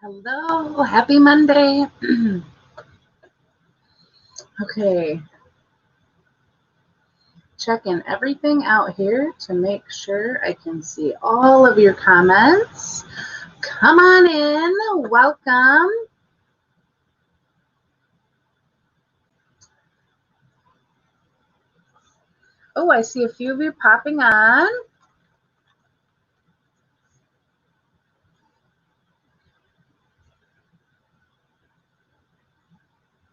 Hello, happy Monday. Okay, checking everything out here to make sure I can see all of your comments. Come on in, welcome. Oh, I see a few of you popping on.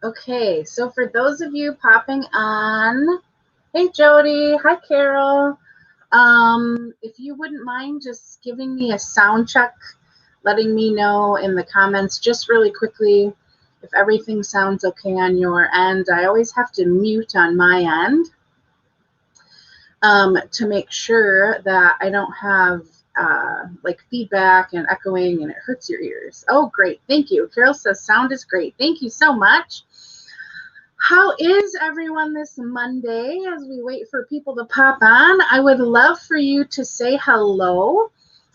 Okay, so for those of you popping on, hey Jody, hi Carol. If you wouldn't mind just giving me a sound check, letting me know in the comments just really quickly if everything sounds okay on your end. I always have to mute on my end to make sure that I don't have like feedback and echoing and it hurts your ears. Oh, great. Thank you. Carol says sound is great. Thank you so much. How is everyone this Monday as we wait for people to pop on? I would love for you to say hello.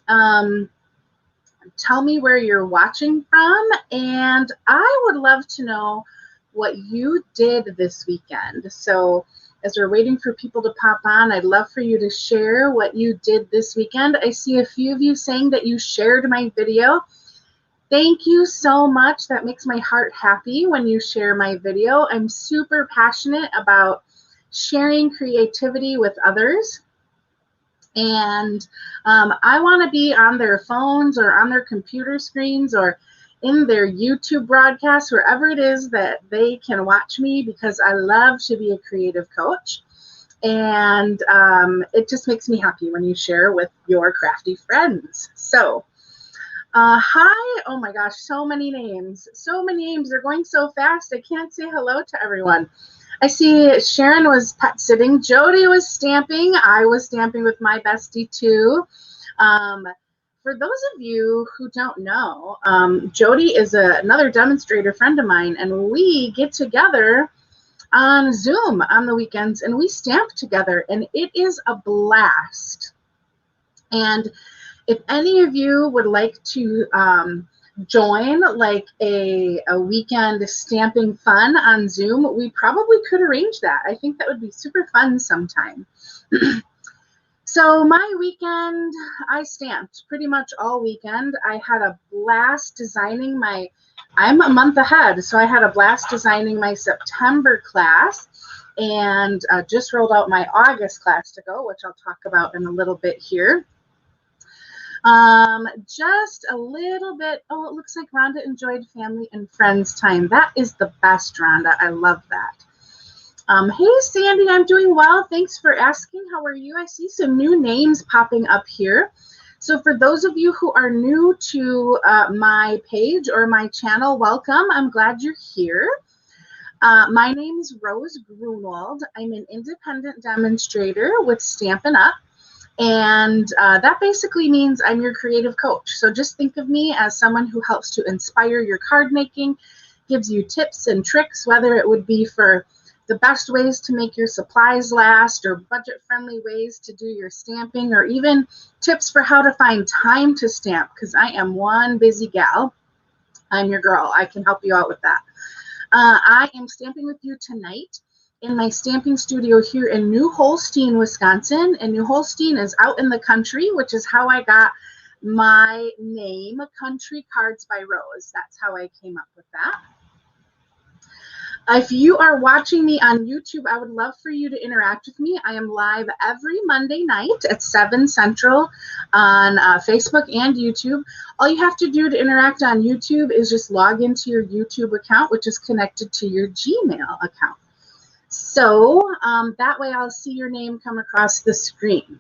Tell me where you're watching from, and I would love to know what you did this weekend. So as we're waiting for people to pop on, I'd love for you to share what you did this weekend. I see a few of you saying that you shared my video. Thank you so much. That makes my heart happy when you share my video. I'm super passionate about sharing creativity with others. And I want to be on their phones or on their computer screens or in their YouTube broadcasts, wherever it is that they can watch me, because I love to be a creative coach. And it just makes me happy when you share with your crafty friends. So hi, oh my gosh, so many names. So many names. They're going so fast. I can't say hello to everyone. I see Sharon was pet sitting. Jody was stamping. I was stamping with my bestie too. For those of you who don't know, Jody is another demonstrator friend of mine, and we get together on Zoom on the weekends and we stamp together, and it is a blast. And if any of you would like to join like a weekend stamping fun on Zoom, we probably could arrange that. I think that would be super fun sometime. So my weekend, I stamped pretty much all weekend. I had a blast designing I'm a month ahead, so I had a blast designing my September class, and just rolled out my August class to go, which I'll talk about in a little bit here. Just a little bit. Oh, it looks like Rhonda enjoyed family and friends time. That is the best, Rhonda. I love that. Hey, Sandy, I'm doing well. Thanks for asking. How are you? I see some new names popping up here. So for those of you who are new to my page or my channel, welcome. I'm glad you're here. My name is Rose Grunwald. I'm an independent demonstrator with Stampin' Up! And that basically means I'm your creative coach. So just think of me as someone who helps to inspire your card making, gives you tips and tricks, whether it would be for the best ways to make your supplies last, or budget-friendly ways to do your stamping, or even tips for how to find time to stamp, because I am one busy gal. I'm your girl. I can help you out with that. I am stamping with you tonight in my stamping studio here in New Holstein, Wisconsin. And New Holstein is out in the country, which is how I got my name, Country Cards by Rose. That's how I came up with that. If you are watching me on YouTube, I would love for you to interact with me. I am live every Monday night at 7 Central on Facebook and YouTube. All you have to do to interact on YouTube is just log into your YouTube account, which is connected to your Gmail account. So that way I'll see your name come across the screen.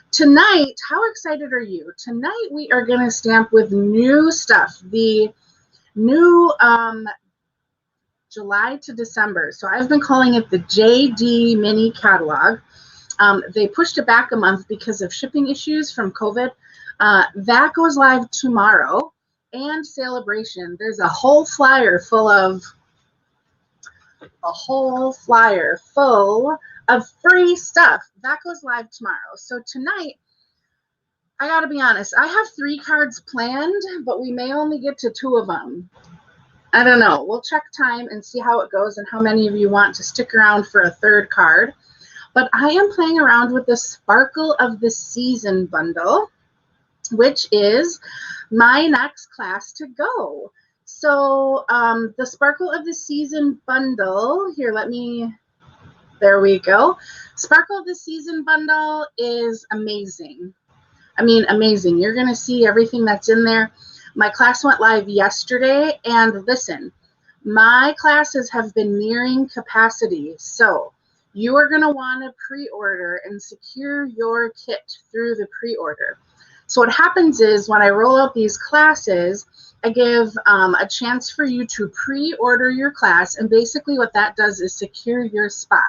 Tonight, how excited are you? Tonight we are going to stamp with new stuff, the new July to December. So I've been calling it the JD Mini Catalog. They pushed it back a month because of shipping issues from COVID. That goes live tomorrow. And Celebration. There's a whole flyer full of free stuff. That goes live tomorrow. So tonight, I gotta be honest, I have 3 cards planned, but we may only get to 2 of them. I don't know. We'll check time and see how it goes and how many of you want to stick around for a 3rd card. But I am playing around with the Sparkle of the Season bundle, which is my next class to go. So the Sparkle of the Season bundle, here, there we go. Sparkle of the Season bundle is amazing. I mean, amazing. You're going to see everything that's in there. My class went live yesterday, and listen, my classes have been nearing capacity. So you are going to want to pre-order and secure your kit through the pre-order. So what happens is when I roll out these classes, I give a chance for you to pre-order your class, and basically what that does is secure your spot.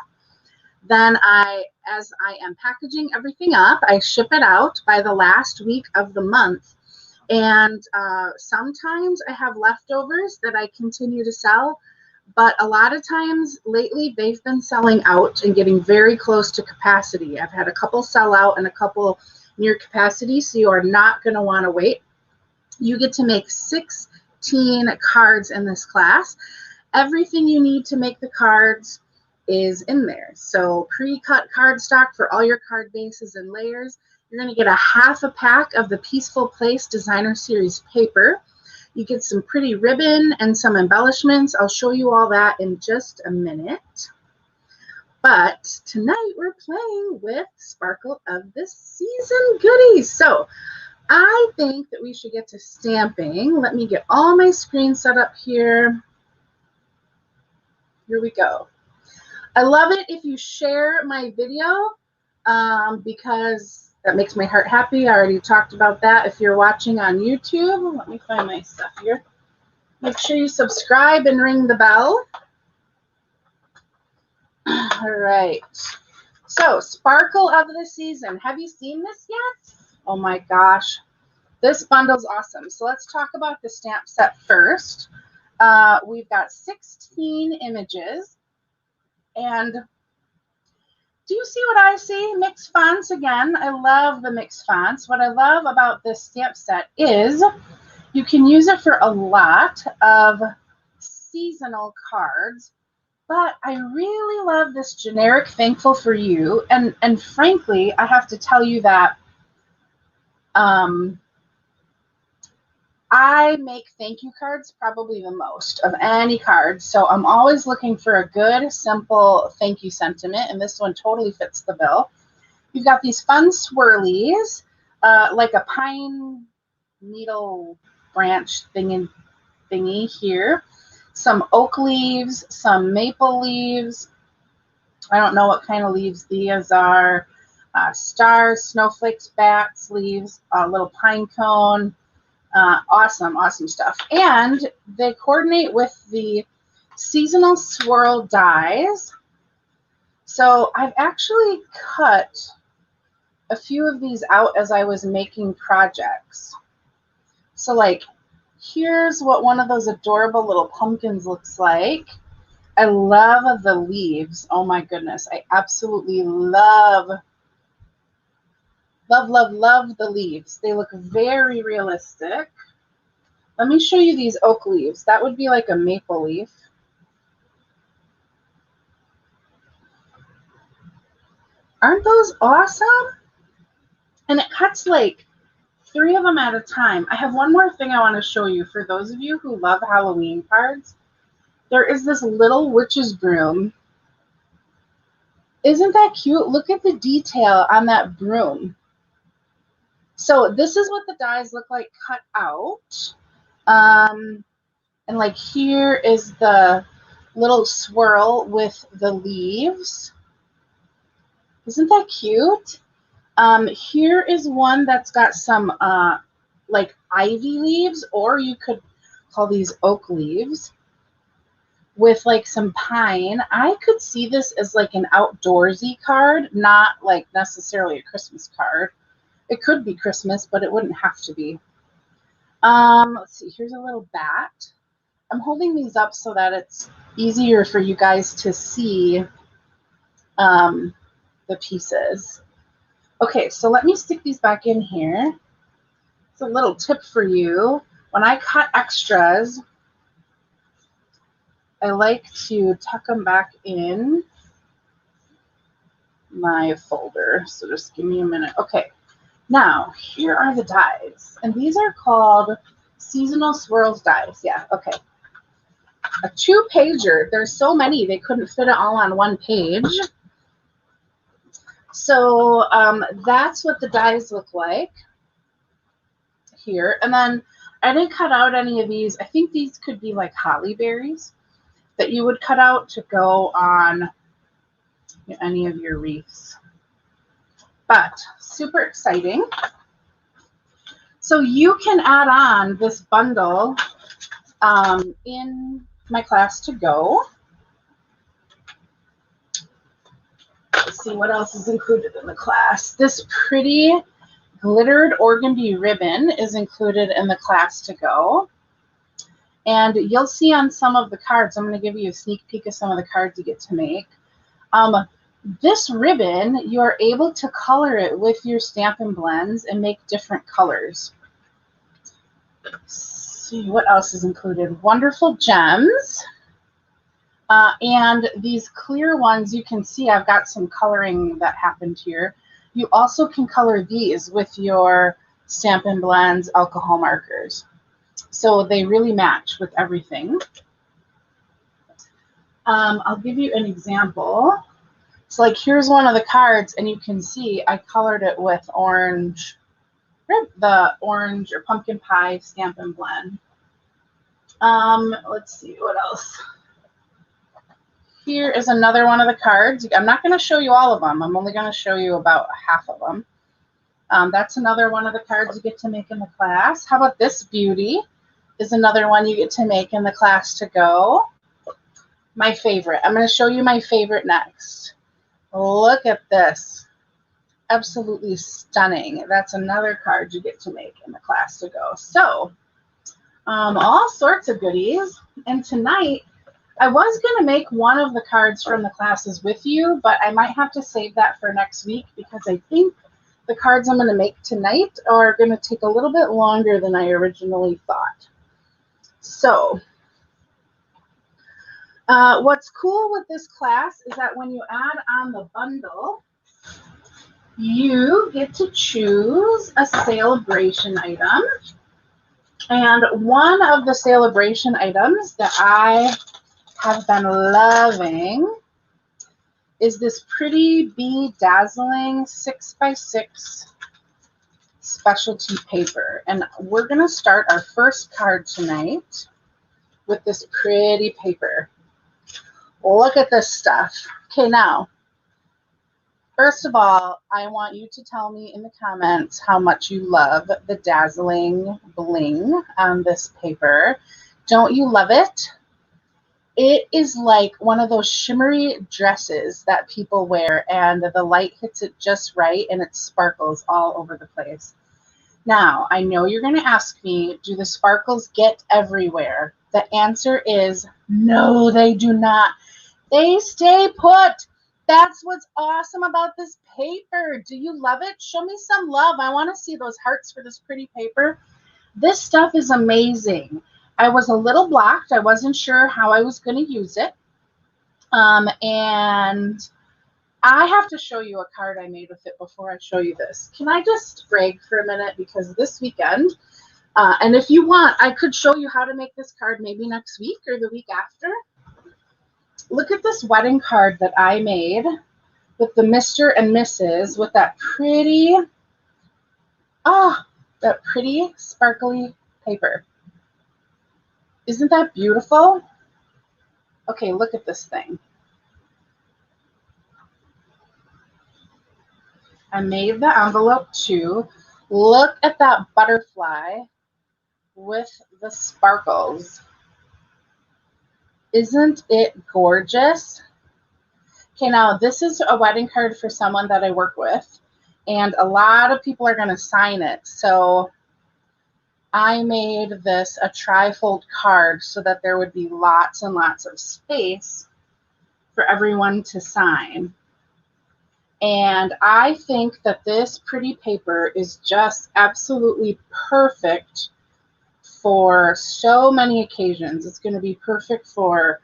Then as I am packaging everything up, I ship it out by the last week of the month. And sometimes I have leftovers that I continue to sell, but a lot of times lately they've been selling out and getting very close to capacity. I've had a couple sell out and a couple near capacity, so you are not going to want to wait. You get to make 16 cards in this class. Everything you need to make the cards is in there. So pre-cut cardstock for all your card bases and layers. You're going to get a half a pack of the Peaceful Place Designer Series paper. You get some pretty ribbon and some embellishments. I'll show you all that in just a minute. But tonight we're playing with Sparkle of the Season goodies. So I think that we should get to stamping. Let me get all my screens set up here. Here we go. I love it if you share my video because that makes my heart happy. I already talked about that. If you're watching on YouTube, let me find my stuff here. Make sure you subscribe and ring the bell. All right. So, Sparkle of the Season. Have you seen this yet? Oh my gosh. This bundle's awesome. So let's talk about the stamp set first. We've got 16 images. And do you see what I see? Mixed fonts again. I love the mixed fonts. What I love about this stamp set is you can use it for a lot of seasonal cards, but I really love this generic Thankful for You. And frankly, I have to tell you that I make thank you cards probably the most of any card. So I'm always looking for a good, simple thank you sentiment, and this one totally fits the bill. You've got these fun swirlies, like a pine needle branch thingy here. Some oak leaves, some maple leaves. I don't know what kind of leaves these are. Stars, snowflakes, bats, leaves, a little pine cone. Awesome stuff. And they coordinate with the seasonal swirl dies. So I've actually cut a few of these out as I was making projects. So like, here's what one of those adorable little pumpkins looks like. I love the leaves. Oh my goodness. I absolutely love the leaves. They look very realistic. Let me show you these oak leaves. That would be like a maple leaf. Aren't those awesome? And it cuts like 3 of them at a time. I have one more thing I want to show you for those of you who love Halloween cards. There is this little witch's broom. Isn't that cute? Look at the detail on that broom. So this is what the dies look like cut out. And like here is the little swirl with the leaves. Isn't that cute? Here is one that's got some like ivy leaves, or you could call these oak leaves, with like some pine. I could see this as like an outdoorsy card, not like necessarily a Christmas card. It could be Christmas, but it wouldn't have to be. Let's see, here's a little bat. I'm holding these up so that it's easier for you guys to see the pieces. Okay, so let me stick these back in here. It's a little tip for you. When I cut extras, I like to tuck them back in my folder. So just give me a minute. Okay, now here are the dies. And these are called Seasonal Swirls dies. Yeah, okay. A 2-pager. There's so many, they couldn't fit it all on one page. So that's what the dies look like here. And then I didn't cut out any of these. I think these could be like holly berries that you would cut out to go on any of your wreaths. But super exciting. So you can add on this bundle in my class to go. Let's see what else is included in the class. This pretty glittered organdy ribbon is included in the class to go. And you'll see on some of the cards, I'm going to give you a sneak peek of some of the cards you get to make. This ribbon, you're able to color it with your Stampin' Blends and make different colors. Let's see what else is included. Wonderful gems. And these clear ones, you can see I've got some coloring that happened here. You also can color these with your Stampin' Blends alcohol markers. So they really match with everything. I'll give you an example. So like here's one of the cards, and you can see I colored it with orange, the orange or pumpkin pie Stampin' Blend. Let's see what else. Here is another one of the cards. I'm not going to show you all of them. I'm only going to show you about half of them. That's another one of the cards you get to make in the class. How about this beauty? Is another one you get to make in the class to go. My favorite. I'm going to show you my favorite next. Look at this. Absolutely stunning. That's another card you get to make in the class to go. So, all sorts of goodies. And tonight, I was going to make one of the cards from the classes with you, but I might have to save that for next week because I think the cards I'm going to make tonight are going to take a little bit longer than I originally thought. So, what's cool with this class is that when you add on the bundle, you get to choose a celebration item. And one of the celebration items that I have been loving is this pretty Bee Dazzling 6x6 specialty paper. And we're going to start our first card tonight with this pretty paper. Look at this stuff. Okay, now, first of all, I want you to tell me in the comments how much you love the dazzling bling on this paper. Don't you love it? It is like one of those shimmery dresses that people wear, and the light hits it just right, and it sparkles all over the place. Now, I know you're going to ask me, do the sparkles get everywhere? The answer is no, they do not. They stay put. That's what's awesome about this paper. Do you love it? Show me some love. I want to see those hearts for this pretty paper. This stuff is amazing. I was a little blocked. I wasn't sure how I was going to use it. And I have to show you a card I made with it before I show you this. Can I just brag for a minute? Because this weekend, and if you want, I could show you how to make this card maybe next week or the week after. Look at this wedding card that I made with the Mr. and Mrs. with that pretty, that pretty sparkly paper. Isn't that beautiful? Okay, look at this thing. I made the envelope too. Look at that butterfly with the sparkles. Isn't it gorgeous? Okay, now this is a wedding card for someone that I work with, and a lot of people are going to sign it. So I made this a tri-fold card so that there would be lots and lots of space for everyone to sign. And I think that this pretty paper is just absolutely perfect for so many occasions. It's going to be perfect for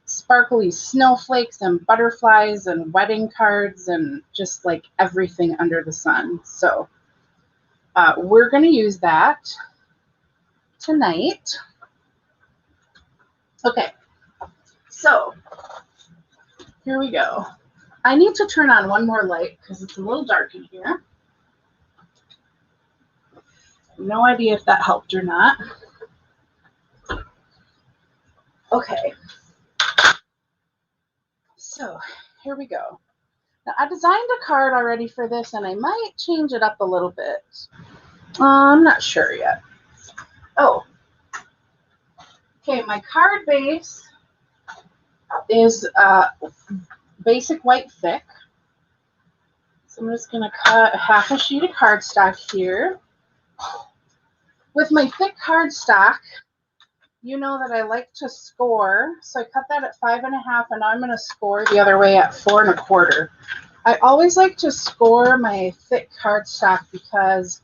sparkly snowflakes and butterflies and wedding cards and just like everything under the sun. So we're going to use that tonight. Okay, so here we go. I need to turn on one more light because it's a little dark in here. No idea if that helped or not. Okay, so here we go. Now, I designed a card already for this, and I might change it up a little bit. I'm not sure yet. Oh, okay, my card base is basic white thick. So I'm just going to cut half a sheet of cardstock here. With my thick cardstock, you know that I like to score. So I cut that at 5 1/2, and now I'm going to score the other way at 4 1/4. I always like to score my thick cardstock because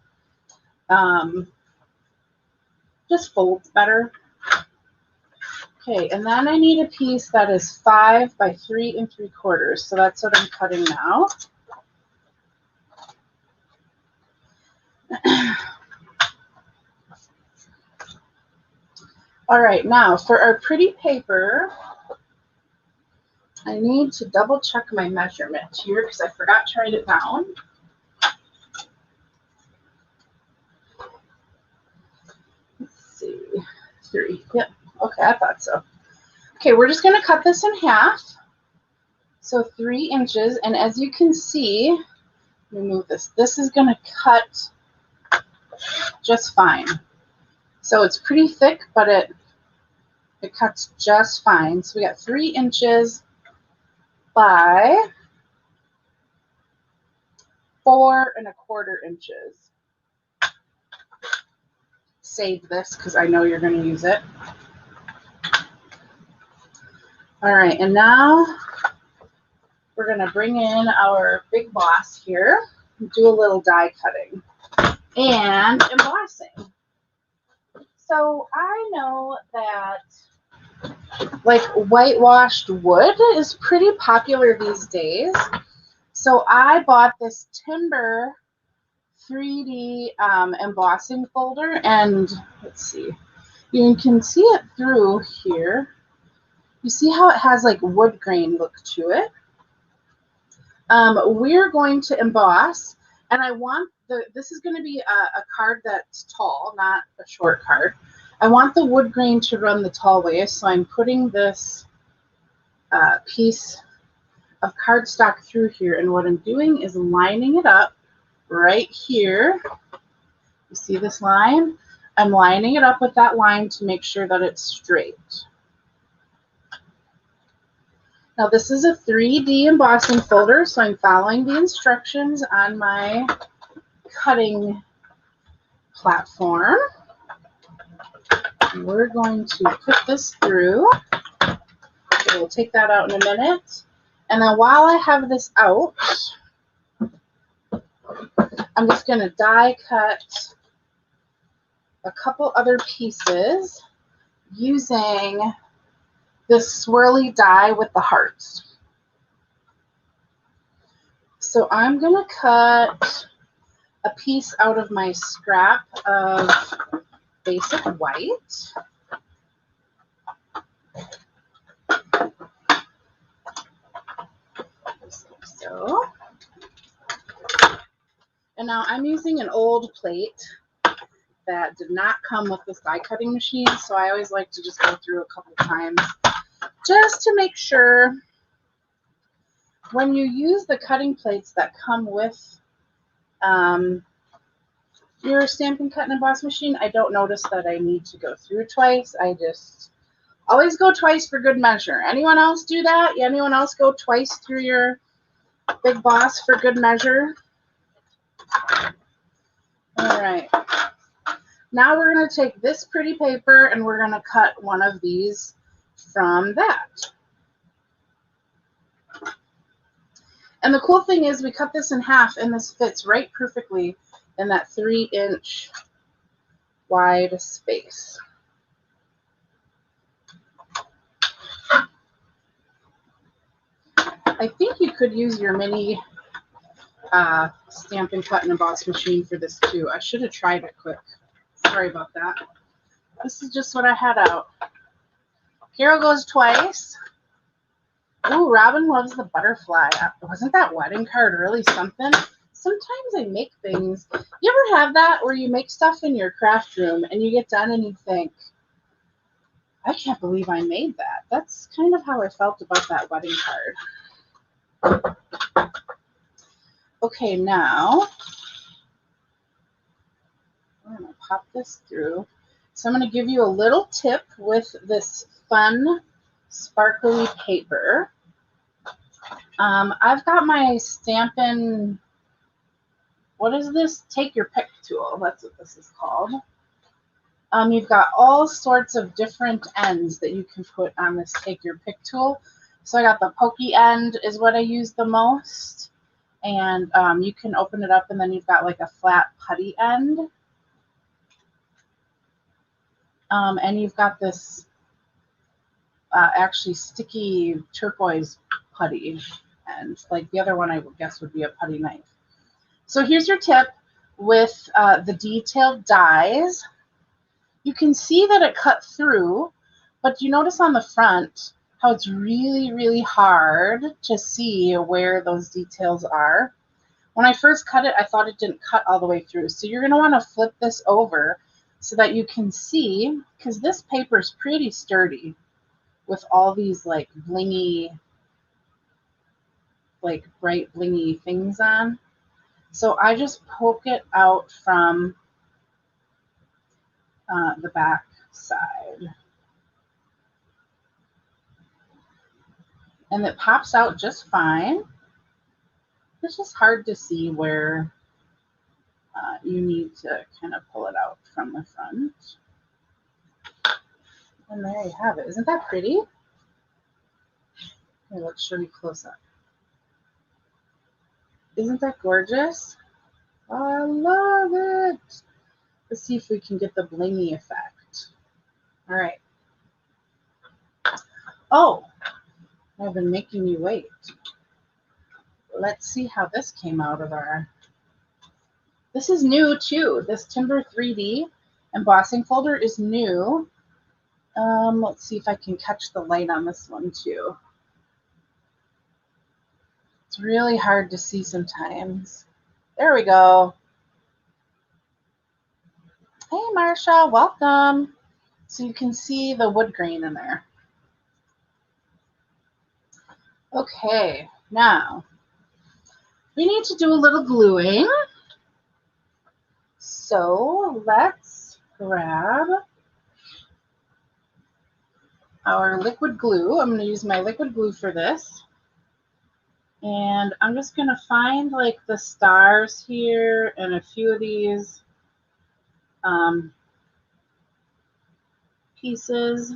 just folds better. Okay, and then I need a piece that is 5 by 3 3/4. So that's what I'm cutting now. All right, now for our pretty paper, I need to double check my measurement here because I forgot to write it down. Let's see, 3. Yep, okay, I thought so. Okay, we're just going to cut this in half. So 3 inches, and as you can see, let me move this. This is going to cut just fine. So it's pretty thick, but it cuts just fine. So we got 3 inches by 4 1/4 inches. Save this because I know you're going to use it. All right, and now we're going to bring in our big boss here and do a little die cutting and embossing. So I know that like whitewashed wood is pretty popular these days. So I bought this Timber 3D embossing folder, and let's see, you can see it through here. You see how it has like wood grain look to it. We're going to emboss, and I want this is going to be a card that's tall, not a short card. I want the wood grain to run the tall way, so I'm putting this piece of cardstock through here, and what I'm doing is lining it up right here. You see this line? I'm lining it up with that line to make sure that it's straight. Now this is a 3D embossing folder, so I'm following the instructions on my cutting platform. We're going to put this through. Okay, we'll take that out in a minute. And then while I have this out, I'm just going to die cut a couple other pieces using this swirly die with the hearts. So I'm going to cut a piece out of my scrap of basic white. Just like so. And now I'm using an old plate that did not come with this die cutting machine, so I always like to just go through a couple times just to make sure. When you use the cutting plates that come with your Stampin' Cut and Emboss machine, I don't notice that I need to go through twice. I just always go twice for good measure. Anyone else do that? Anyone else go twice through your Big Boss for good measure? All right. Now we're going to take this pretty paper and we're going to cut one of these from that. And the cool thing is we cut this in half and this fits right perfectly in that 3-inch wide space. I think you could use your mini stamp and cut and emboss machine for this too. I should have tried it quick. Sorry about that. This is just what I had out. Carol goes twice. Ooh, Robin loves the butterfly. Wasn't that wedding card really something? Sometimes I make things. You ever have that where you make stuff in your craft room and you get done and you think, I can't believe I made that. That's kind of how I felt about that wedding card. Okay, now I'm going to pop this through. So I'm going to give you a little tip with this fun, sparkly paper. I've got my Stampin', what is this? Take Your Pick tool. That's what this is called. You've got all sorts of different ends that you can put on this Take Your Pick tool. So I got the pokey end is what I use the most. And you can open it up and then you've got like a flat putty end. And you've got this actually sticky turquoise putty. And like the other one I would guess would be a putty knife. So here's your tip with the detailed dies. You can see that it cut through, but you notice on the front how it's really, really hard to see where those details are. When I first cut it, I thought it didn't cut all the way through. So you're going to want to flip this over so that you can see, because this paper is pretty sturdy with all these like blingy, like bright blingy things on. So I just poke it out from the back side. And it pops out just fine. It's just hard to see where you need to kind of pull it out from the front. And there you have it. Isn't that pretty? Here, let's show you close up. Isn't that gorgeous? I love it. Let's see if we can get the blingy effect. All right. Oh, I've been making you wait. Let's see how this came out of our... This is new too. This Timber 3D embossing folder is new. Let's see if I can catch the light on this one too. It's really hard to see sometimes. There we go. Hey, Marsha, welcome. So you can see the wood grain in there. Okay, now we need to do a little gluing. So let's grab our liquid glue. I'm going to use my liquid glue for this. And I'm just going to find like the stars here and a few of these pieces,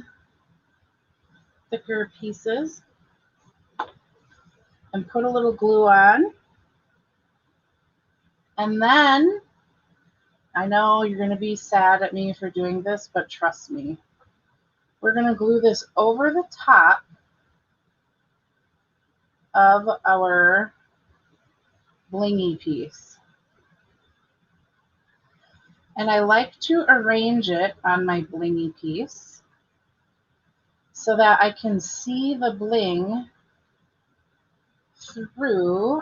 thicker pieces, and put a little glue on. And then, I know you're going to be sad at me for doing this, but trust me. We're going to glue this over the top of our blingy piece. And I like to arrange it on my blingy piece so that I can see the bling through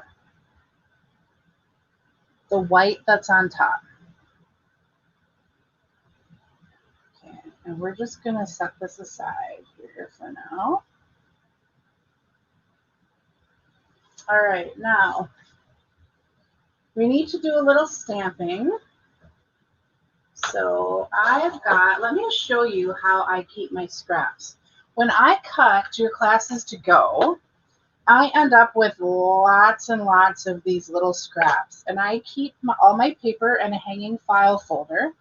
the white that's on top. Okay, and we're just going to set this aside here for now. All right, now we need to do a little stamping. So I've got, let me show you how I keep my scraps. When I cut your classes to go, I end up with lots and lots of these little scraps. And I keep all my paper in a hanging file folder.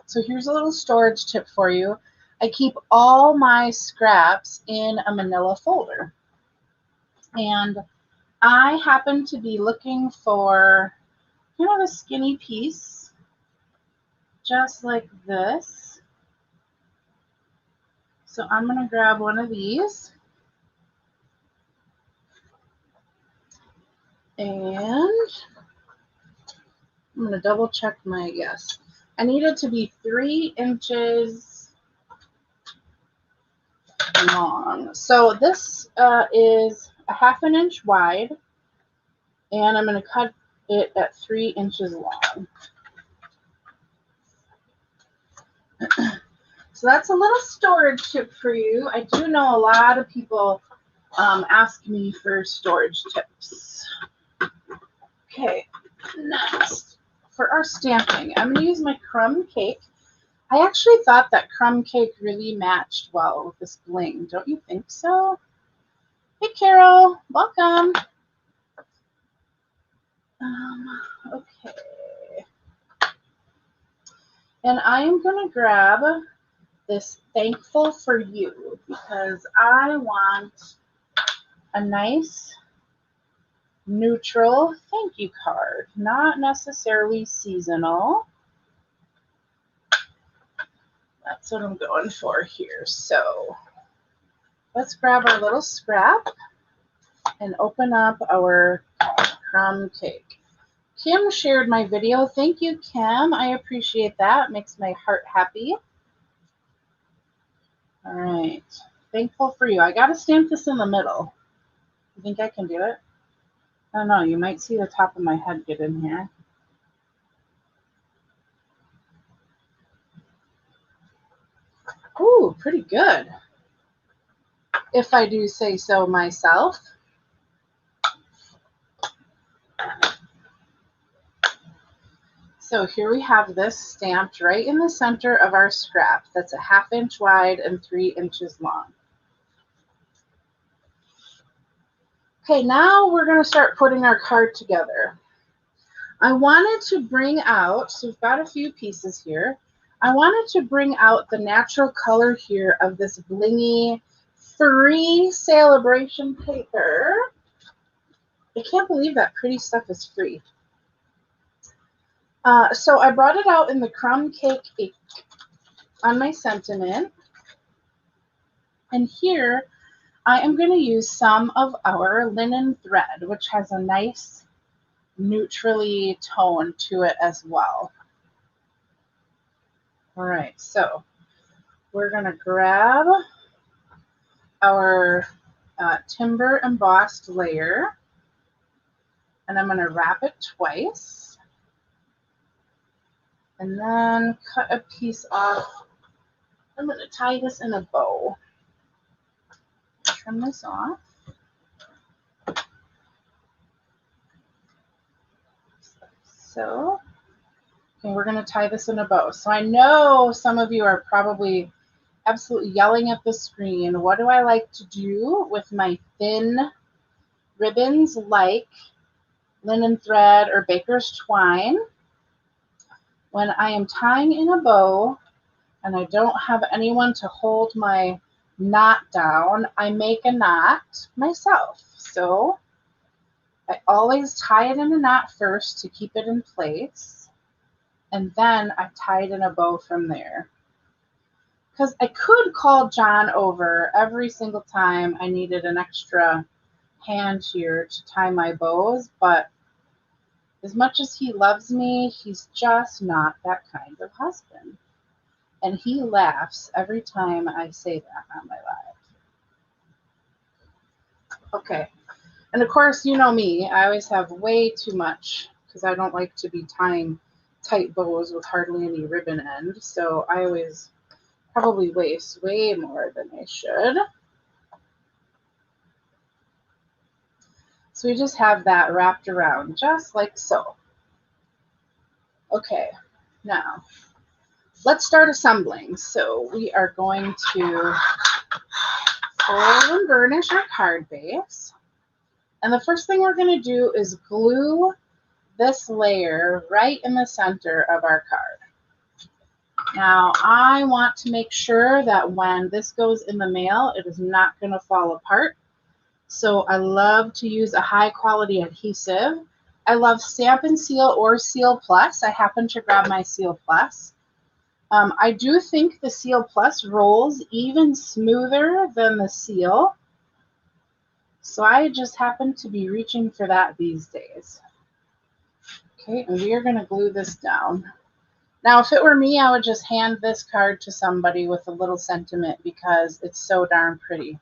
So here's a little storage tip for you. I keep all my scraps in a manila folder. And I happen to be looking for kind of a skinny piece, just like this. So I'm going to grab one of these. And I'm going to double check my, yes. I need it to be 3 inches long. So this is a 1/2 inch wide, and I'm going to cut it at 3 inches long. So that's a little storage tip for you. I do know a lot of people ask me for storage tips. Okay, next, for our stamping, I'm going to use my crumb cake. I actually thought that crumb cake really matched well with this bling. Don't you think so? Hey, Carol. Welcome. Okay. And I am going to grab this Thankful for You because I want a nice neutral thank you card, not necessarily seasonal. That's what I'm going for here. So let's grab our little scrap and open up our crumb cake. Kim shared my video. Thank you, Kim. I appreciate that. It makes my heart happy. All right. Thankful for You. I got to stamp this in the middle. You think I can do it? I don't know. You might see the top of my head get in here. Ooh, pretty good. If I do say so myself. So here we have this stamped right in the center of our scrap. That's a 1/2 inch wide and 3 inches long. Okay, now we're going to start putting our card together. I wanted to bring out, so we've got a few pieces here. I wanted to bring out the natural color here of this blingy free celebration paper. I can't believe that pretty stuff is free. So I brought it out in the crumb cake ink on my sentiment. And here I am going to use some of our linen thread, which has a nice neutrally tone to it as well. All right, so we're going to grab our timber embossed layer, and I'm going to wrap it twice, and then cut a piece off. I'm going to tie this in a bow. Trim this off. So, okay, we're going to tie this in a bow. So I know some of you are probably absolutely yelling at the screen. What do I like to do with my thin ribbons like linen thread or baker's twine? When I am tying in a bow and I don't have anyone to hold my knot down, I make a knot myself. So I always tie it in a knot first to keep it in place, and then I tie it in a bow from there. Because I could call John over every single time I needed an extra hand here to tie my bows, but as much as he loves me, he's just not that kind of husband. And he laughs every time I say that on my live. Okay. And of course, you know me, I always have way too much because I don't like to be tying tight bows with hardly any ribbon end. So I always probably waste way more than I should. So we just have that wrapped around just like so. Okay, now let's start assembling. So we are going to fold and burnish our card base. And the first thing we're going to do is glue this layer right in the center of our card. Now, I want to make sure that when this goes in the mail, it is not going to fall apart. So I love to use a high quality adhesive. I love Stamp and Seal or Seal Plus. I happen to grab my Seal Plus. I do think the Seal Plus rolls even smoother than the Seal. So I just happen to be reaching for that these days. Okay, and we are going to glue this down. Now, if it were me, I would just hand this card to somebody with a little sentiment because it's so darn pretty.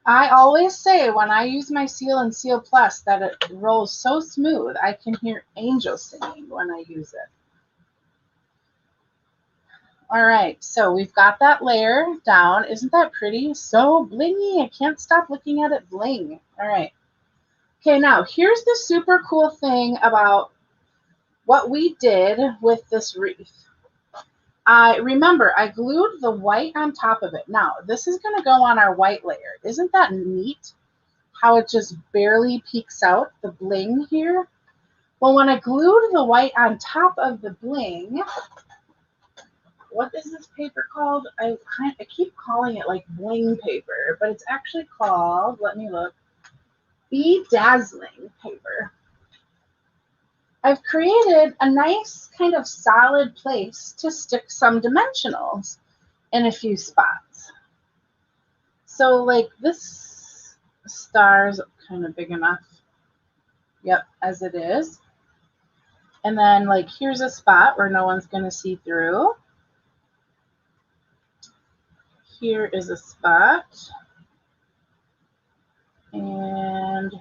I always say when I use my Seal and Seal Plus that it rolls so smooth, I can hear angels singing when I use it. All right, so we've got that layer down. Isn't that pretty? So blingy. I can't stop looking at it bling. All right. Okay, now here's the super cool thing about what we did with this wreath. Remember, I glued the white on top of it. Now, this is going to go on our white layer. Isn't that neat? How it just barely peeks out, the bling here. Well, when I glued the white on top of the bling, what is this paper called? I keep calling it like bling paper, but it's actually called, let me look, bedazzling paper. I've created a nice kind of solid place to stick some dimensionals in a few spots. So like this star's kind of big enough. Yep, as it is. And then like here's a spot where no one's going to see through. Here is a spot. And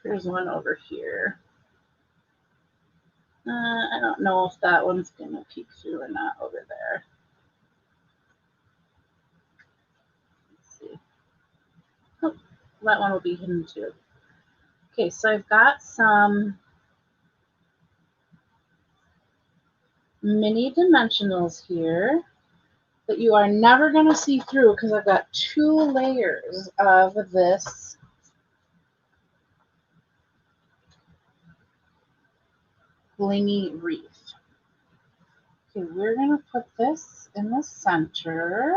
here's one over here. I don't know if that one's going to peek through or not over there. Let's see. Oh, that one will be hidden too. Okay, so I've got some mini dimensionals here that you are never going to see through because I've got 2 layers of this blingy wreath. Okay, we're going to put this in the center.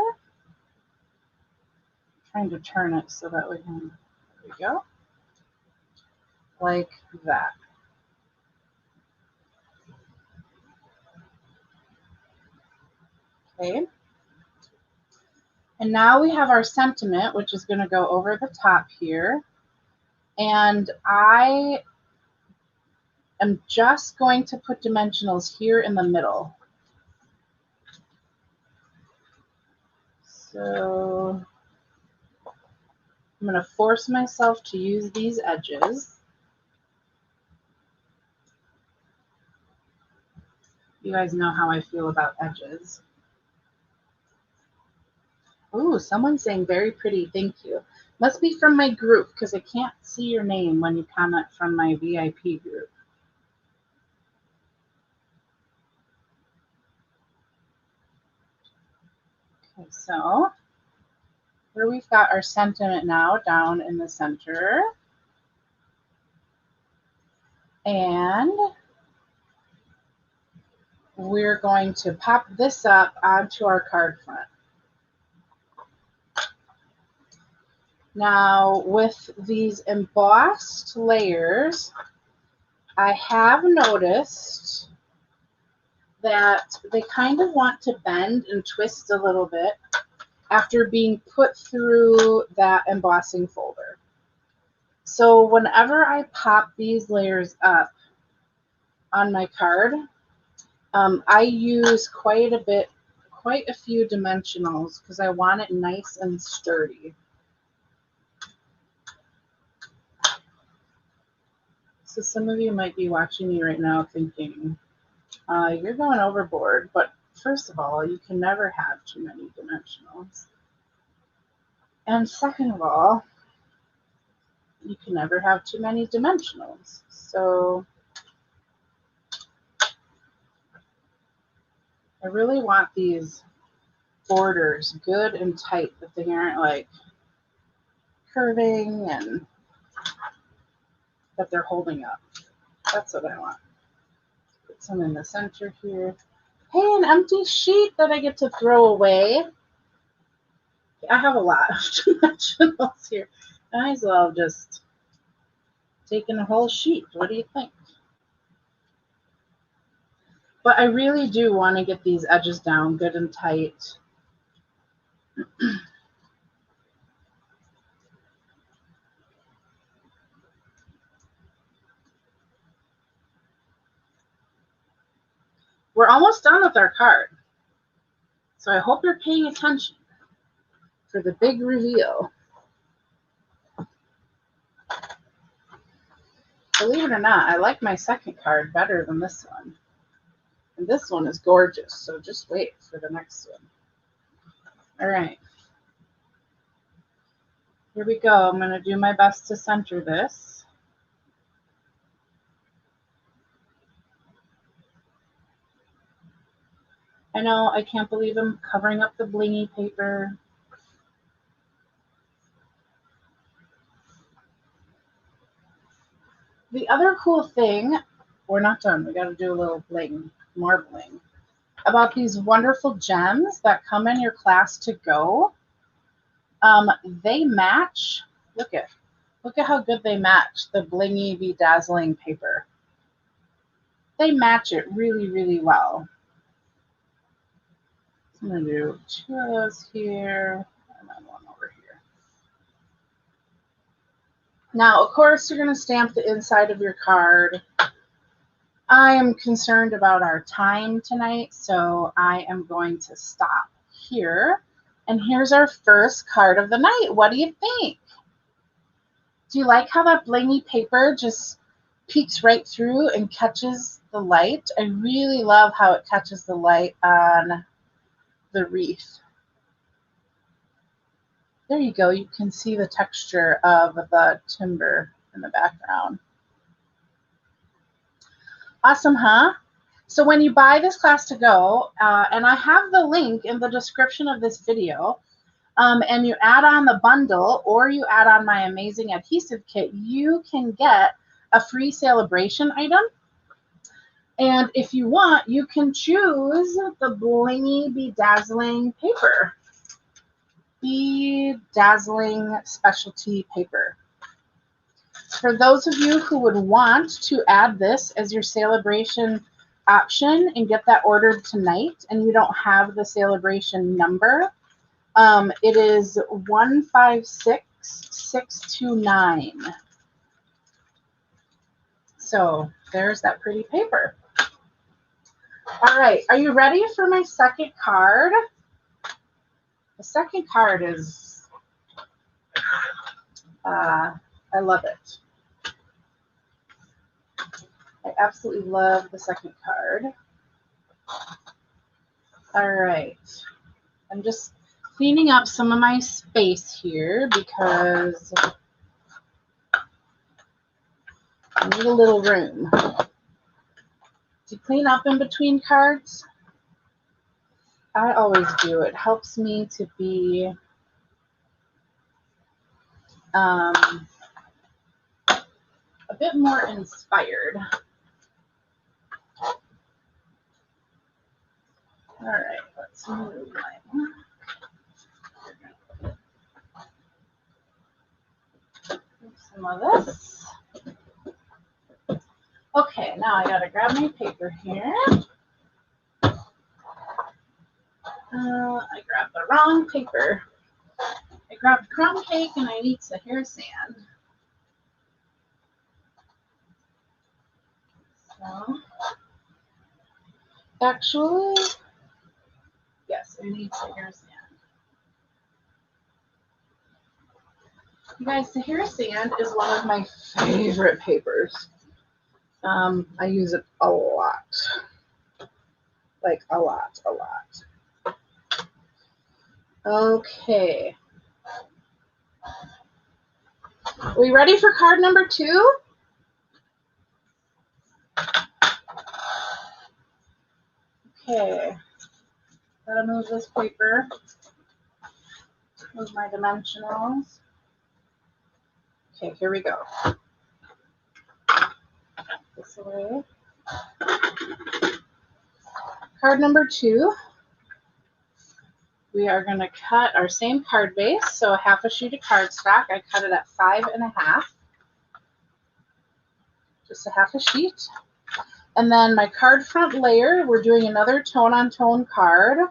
I'm trying to turn it so that we can, there we go, like that. Okay. And now we have our sentiment, which is going to go over the top here. And I am just going to put dimensionals here in the middle. So I'm going to force myself to use these edges. You guys know how I feel about edges. Ooh, someone's saying very pretty, thank you. Must be from my group because I can't see your name when you comment from my VIP group. Okay, so here we've got our sentiment now down in the center. And we're going to pop this up onto our card front. Now, with these embossed layers, I have noticed that they kind of want to bend and twist a little bit after being put through that embossing folder. So whenever I pop these layers up on my card, I use quite a few dimensionals because I want it nice and sturdy. So some of you might be watching me right now thinking, you're going overboard, but first of all, you can never have too many dimensionals. And second of all, you can never have too many dimensionals. So I really want these borders good and tight, that they aren't like curving and that they're holding up. That's what I want. Put some in the center here. Hey, an empty sheet that I get to throw away. I have a lot of dimensionals here. I might as well just taken a whole sheet. What do you think? But I really do want to get these edges down good and tight. We're almost done with our card. So I hope you're paying attention for the big reveal. Believe it or not, I like my second card better than this one. And this one is gorgeous, so just wait for the next one. All right. Here we go. I'm going to do my best to center this. I know, I can't believe I'm covering up the blingy paper. The other cool thing, we're not done. We got to do a little bling marbling about these wonderful gems that come in your class to go. They match. Look at how good they match the blingy bedazzling paper. They match it really, really well. So I'm going to do 2 of those here and then 1 over here. Now, of course, you're going to stamp the inside of your card. I am concerned about our time tonight, so I am going to stop here. And here's our first card of the night. What do you think? Do you like how that blingy paper just peeks right through and catches the light? I really love how it catches the light on the wreath. There you go. You can see the texture of the timber in the background. Awesome, huh? So when you buy this class to go, and I have the link in the description of this video, and you add on the bundle or you add on my amazing adhesive kit, you can get a free celebration item. And if you want, you can choose the blingy bedazzling paper. Bedazzling specialty paper. For those of you who would want to add this as your celebration option and get that ordered tonight, and you don't have the celebration number, it is 156629. So there's that pretty paper. All right, are you ready for my second card? The second card is, I love it. I absolutely love the second card. All right, I'm just cleaning up some of my space here because I need a little room. To clean up in between cards, I always do. It helps me to be a bit more inspired. All right, let's move mine. Some of this. Okay, now I gotta grab my paper here. I grabbed the wrong paper. I grabbed crumb cake and I need Sahara sand. So, actually, yes, I need Sahara sand. You guys, Sahara sand is one of my favorite papers. I use it a lot. Like a lot. Okay. Are we ready for card number 2? Okay. Gotta move this paper. Move my dimensionals. Okay, here we go. This away. Card number 2 we are going to cut our same card base, so half a sheet of cardstock. I cut it at 5.5, just a half a sheet. And then my card front layer, we're doing another tone-on-tone card,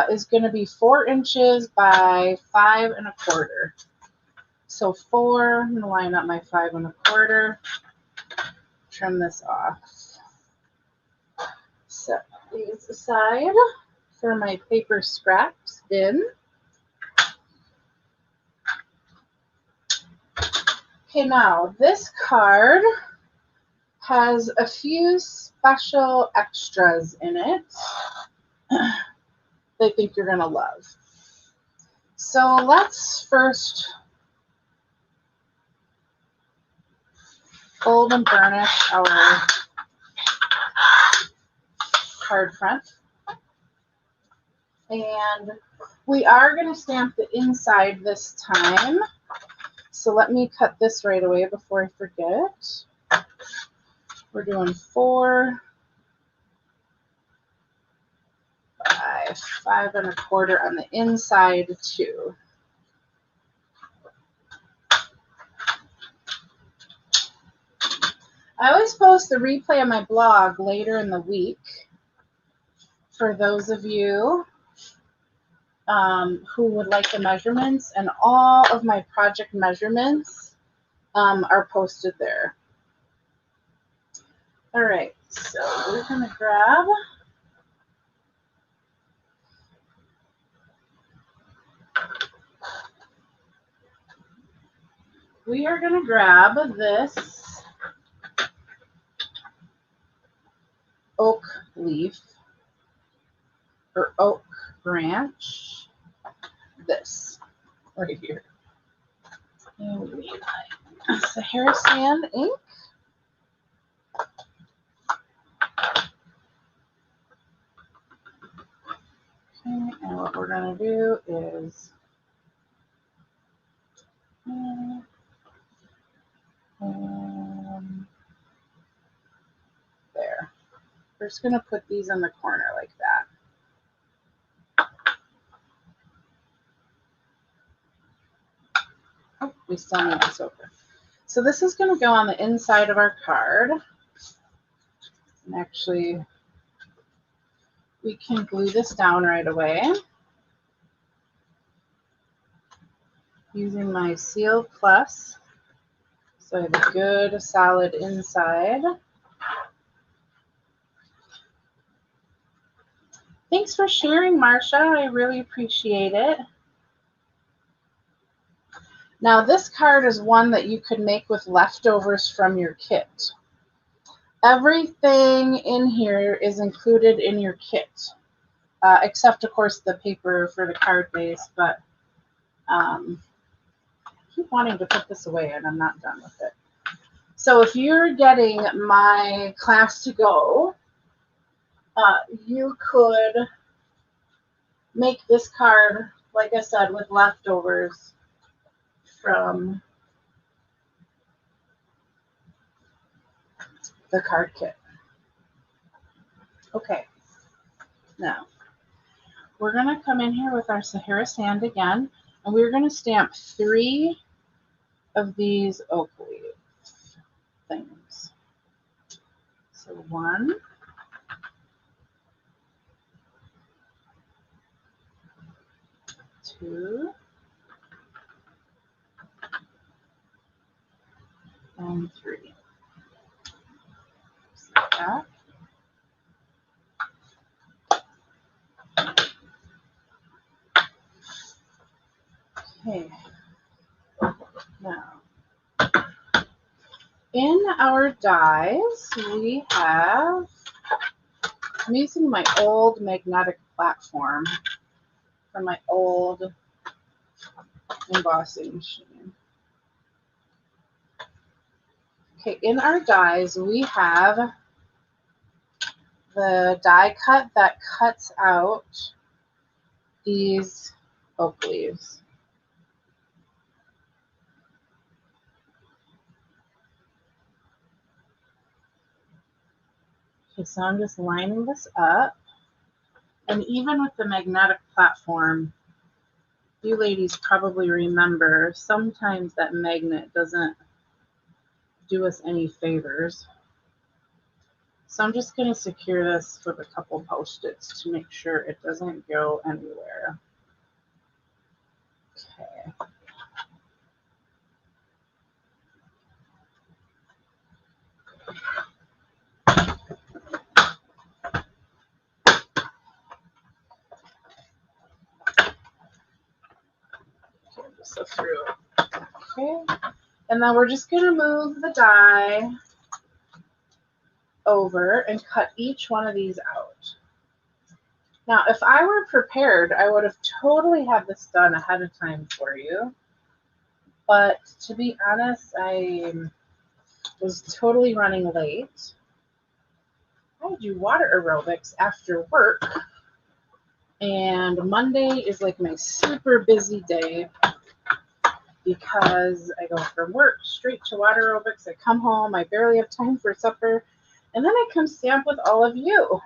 is going to be 4 inches by 5.25. So 4, I'm going to line up my 5.25, trim this off. Set these aside for my paper scraps bin. Okay, now this card has a few special extras in it that I think you're going to love. So let's first fold and burnish our card front. And we are going to stamp the inside this time. So let me cut this right away before I forget. We're doing 4 by 5.25 on the inside too. I always post the replay on my blog later in the week for those of you who would like the measurements, and all of my project measurements are posted there. All right, so we're going to grab this oak leaf or oak branch, this right here. And we need Sahara Sand ink. Okay, and what we're going to do is there. We're just going to put these in the corner like that. Oh, we still need this open. So this is going to go on the inside of our card. And actually, we can glue this down right away using my Seal Plus. So I have a good solid inside. Thanks for sharing, Marsha. I really appreciate it. Now this card is one that you could make with leftovers from your kit. Everything in here is included in your kit, except of course the paper for the card base, but I keep wanting to put this away and I'm not done with it. So if you're getting my class to go, you could make this card, like I said, with leftovers from the card kit. Okay, now we're going to come in here with our Sahara Sand again, and we're going to stamp 3 of these oak leaf things. So 1, 2, and 3. Just like that. Okay, now in our dies we have, I'm using my old magnetic platform from my old embossing machine. Okay, in our dies we have the die cut that cuts out these oak leaves. Okay, so I'm just lining this up, And even with the magnetic platform, you ladies probably remember sometimes that magnet doesn't do us any favors. So I'm just going to secure this with a couple Post-its to make sure it doesn't go anywhere. Okay. Just go through. Okay. And then we're just going to move the die over and cut each one of these out. Now, if I were prepared, I would have totally had this done ahead of time for you. But to be honest, I was totally running late. I do water aerobics after work. And Monday is like my super busy day because I go from work straight to water aerobics. I come home, I barely have time for supper, and then I come stay up with all of you,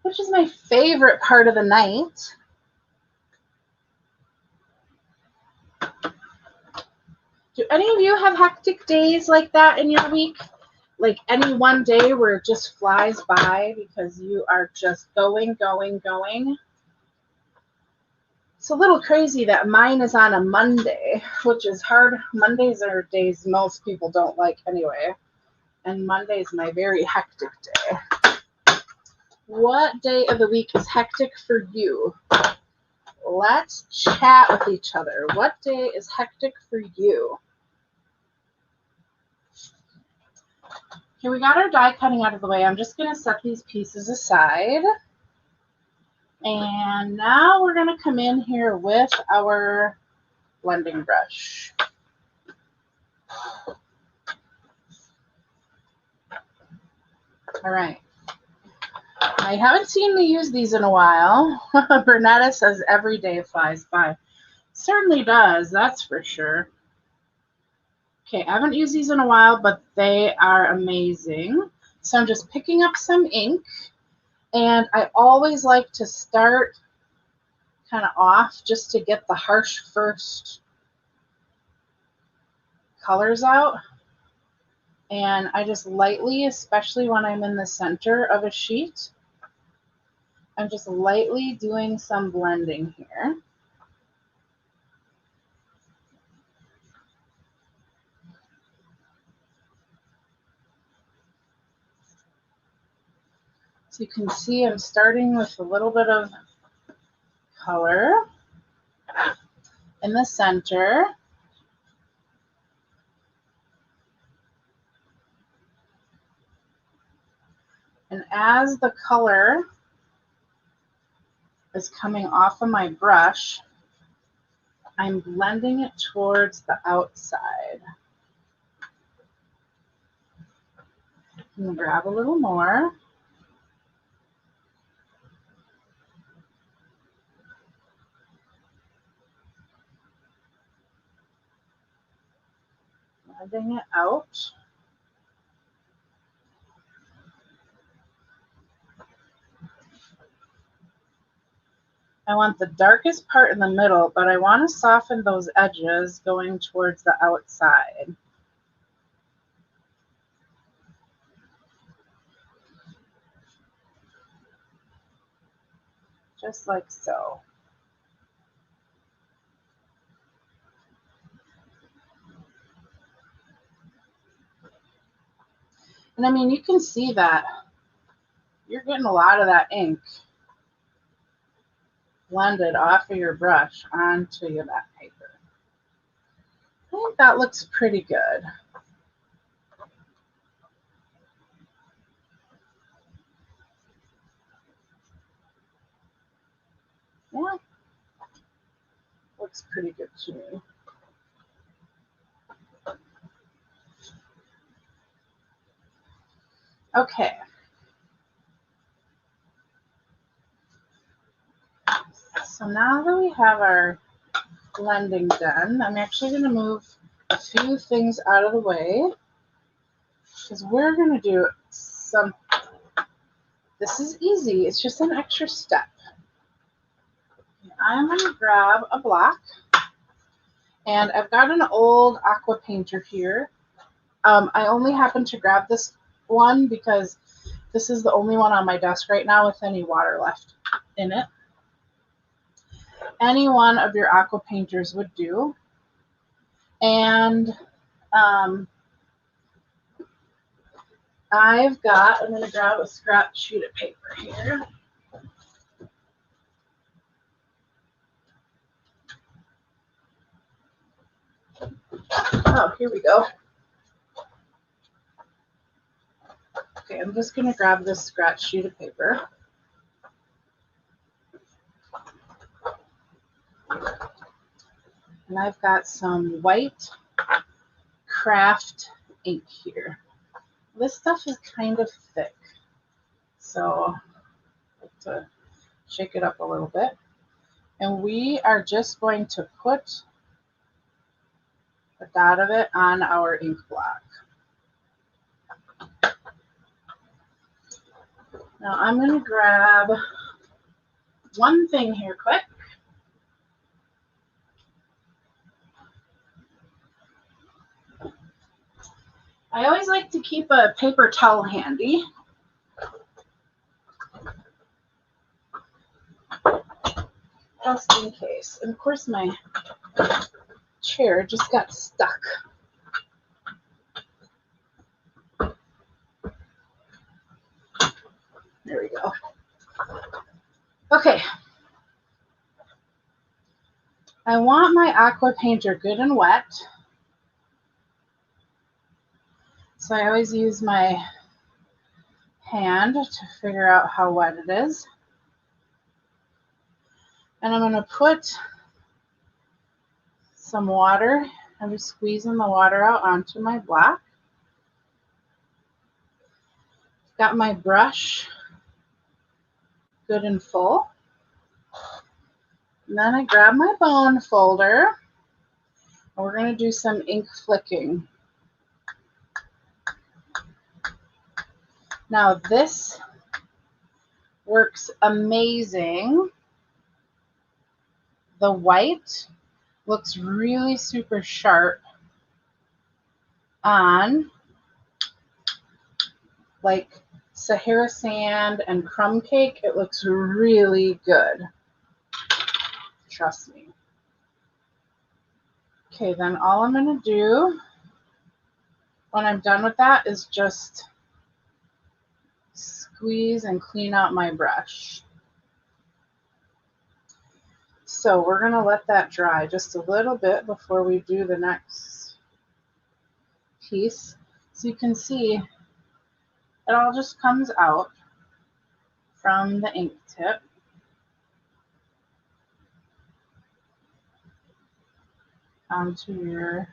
which is my favorite part of the night. Do any of you have hectic days like that in your week? Like any one day where it just flies by because you are just going, going, going? It's a little crazy that mine is on a Monday, which is hard. Mondays are days most people don't like anyway. And Monday is my very hectic day. What day of the week is hectic for you? Let's chat with each other. What day is hectic for you? Okay, we got our die cutting out of the way. I'm just going to set these pieces aside. And now we're going to come in here with our blending brush. All right. I haven't seen me use these in a while. Bernetta says every day flies by. Certainly does, that's for sure. Okay, I haven't used these in a while, but they are amazing. So I'm just picking up some ink. And I always like to start kind of off just to get the harsh first colors out. And I just lightly, especially when I'm in the center of a sheet, I'm just lightly doing some blending here. So you can see I'm starting with a little bit of color in the center. And as the color is coming off of my brush, I'm blending it towards the outside. I'm going to grab a little more. Blending it out. I want the darkest part in the middle, but I want to soften those edges going towards the outside. Just like so. And I mean, you can see that you're getting a lot of that ink blended off of your brush onto your back paper. I think that looks pretty good. Yeah, looks pretty good to me. Okay. So now that we have our blending done, I'm actually going to move a few things out of the way because we're going to do some This is easy. It's just an extra step. I'm going to grab a block, and I've got an old aqua painter here. I only happened to grab this one because this is the only one on my desk right now with any water left in it. Any one of your aqua painters would do. And I'm going to grab a scrap sheet of paper here. Oh, here we go. Okay, I'm just going to grab this scratch sheet of paper. And I've got some white craft ink here. This stuff is kind of thick, so I have to shake it up a little bit. And we are just going to put a dot of it on our ink block. Now I'm going to grab one thing here quick. I always like to keep a paper towel handy. Just in case. And of course my chair just got stuck. There we go. Okay. I want my aqua painter good and wet. So I always use my hand to figure out how wet it is. And I'm going to put some water. I'm just squeezing the water out onto my block. Got my brush good and full. And then I grab my bone folder. And we're going to do some ink flicking. Now this works amazing. The white looks really super sharp on like Sahara sand and crumb cake. It looks really good. Trust me. Okay, then all I'm going to do when I'm done with that is just squeeze and clean out my brush. So we're going to let that dry just a little bit before we do the next piece. So you can see it all just comes out from the ink tip. Onto your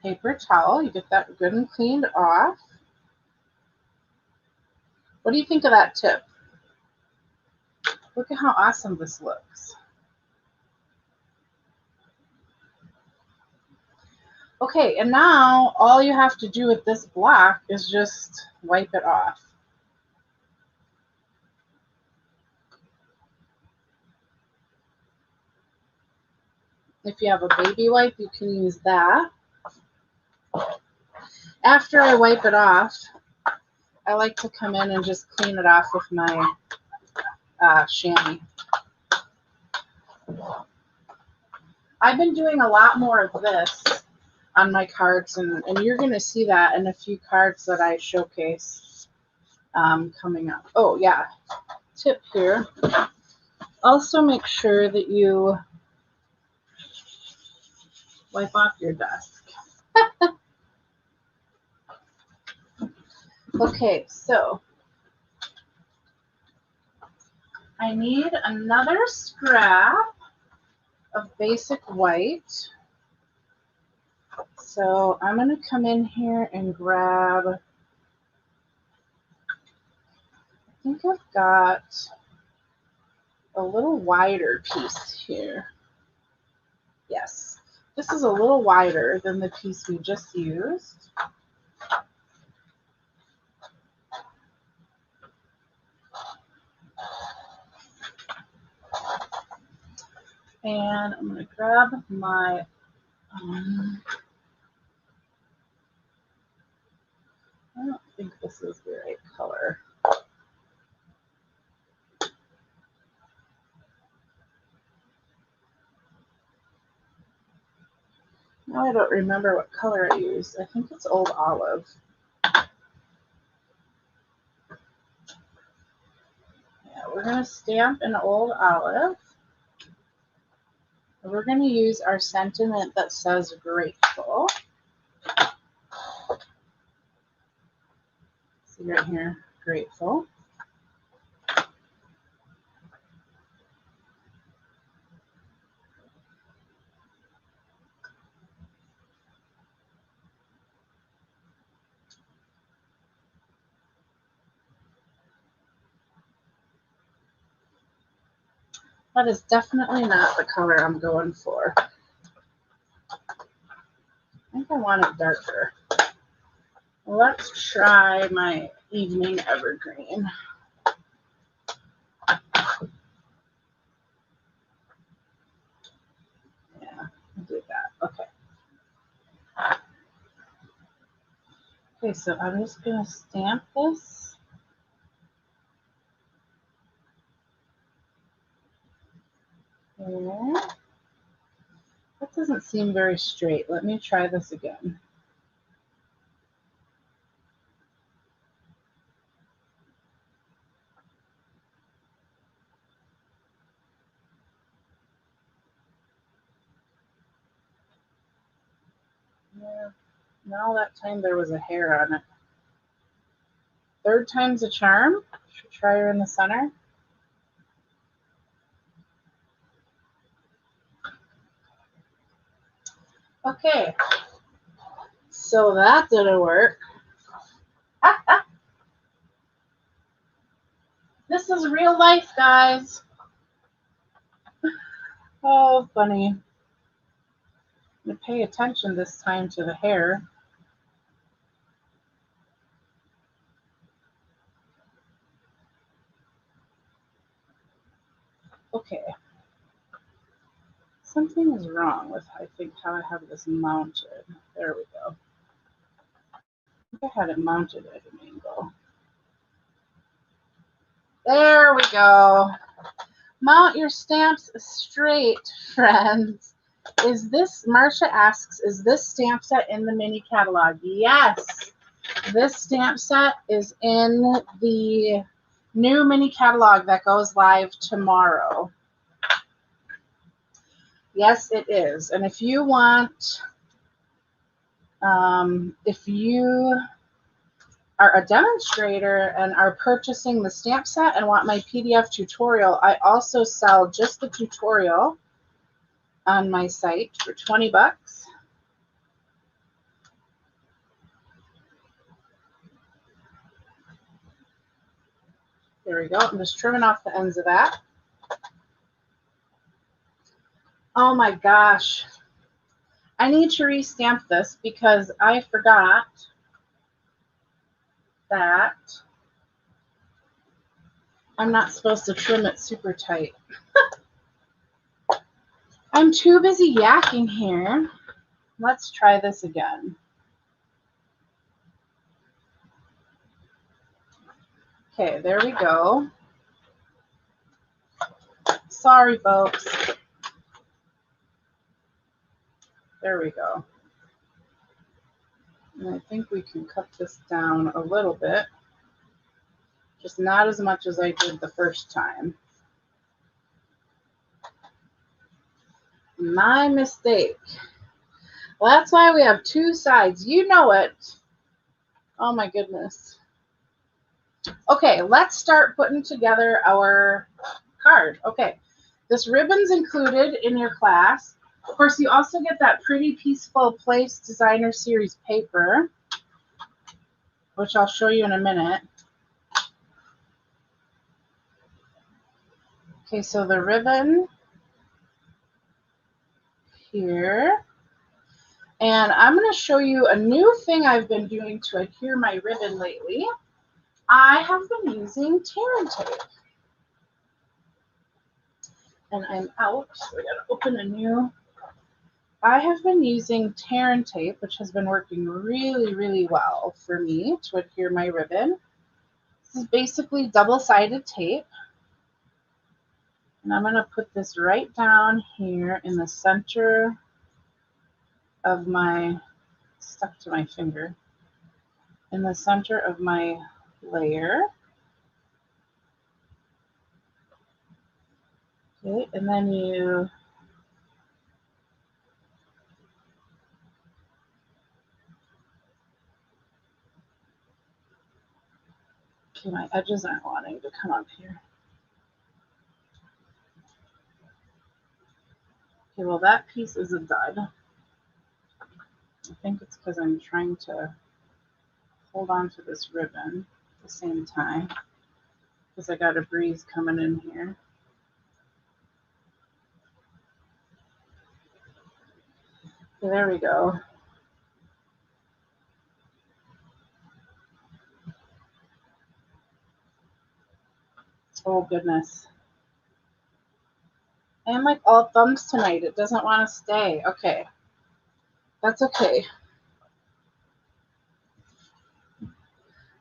paper towel. You get that good and cleaned off. What do you think of that tip? Look at how awesome this looks. Okay, and now all you have to do with this block is just wipe it off. If you have a baby wipe, you can use that. After I wipe it off, I like to come in and just clean it off with my chamois. I've been doing a lot more of this on my cards, and you're going to see that in a few cards that I showcase coming up. Oh, yeah. Tip here. Also make sure that you wipe off your desk. Okay, so I need another scrap of basic white. So I'm going to come in here and grab, I think I've got a little wider piece here. Yes, this is a little wider than the piece we just used. And I'm going to grab my, I don't think this is the right color. Now I don't remember what color I used. I think it's Old Olive. Yeah, we're going to stamp in Old Olive. We're going to use our sentiment that says grateful. See right here, grateful. That is definitely not the color I'm going for. I think I want it darker. Let's try my Evening Evergreen. Yeah, I'll do that. Okay. Okay, so I'm just going to stamp this. There. That doesn't seem very straight. Let me try this again. Yeah. No, that time there was a hair on it. Third time's a charm. Should try her in the center. Okay. So that didn't work. This is real life, guys. Oh, funny. I'm going to pay attention this time to the hair. Okay. Something is wrong with, I think, how I have this mounted. There we go. I think I had it mounted at an angle. There we go. Mount your stamps straight, friends. Is this, Marcia asks, is this stamp set in the mini catalog? Yes. This stamp set is in the new mini catalog that goes live tomorrow. Yes, it is. And if you want, if you are a demonstrator and are purchasing the stamp set and want my PDF tutorial, I also sell just the tutorial on my site for 20 bucks. There we go. I'm just trimming off the ends of that. Oh my gosh. I need to re-stamp this because I forgot that I'm not supposed to trim it super tight. I'm too busy yakking here. Let's try this again. Okay, there we go. Sorry, folks. There we go. And I think we can cut this down a little bit. Just not as much as I did the first time. My mistake. Well, that's why we have two sides. You know it. Oh my goodness. Okay, let's start putting together our card. Okay, this ribbon's included in your class. Of course, you also get that Pretty Peaceful Place Designer Series paper, which I'll show you in a minute. Okay, so the ribbon here. And I'm going to show you a new thing I've been doing to adhere my ribbon lately. I have been using tear and tape. and I'm out, so I gotta open a new. I have been using tear and tape, which has been working really, really well for me to adhere my ribbon. This is basically double-sided tape. And I'm going to put this right down here in the center of my, stuck to my finger, in the center of my layer. Okay, and then you okay, my edges aren't wanting to come up here. Okay, well that piece is a dud. I think it's because I'm trying to hold on to this ribbon at the same time because I got a breeze coming in here. Okay, there we go. Oh goodness. I'm like all thumbs tonight. It doesn't want to stay. Okay. That's okay.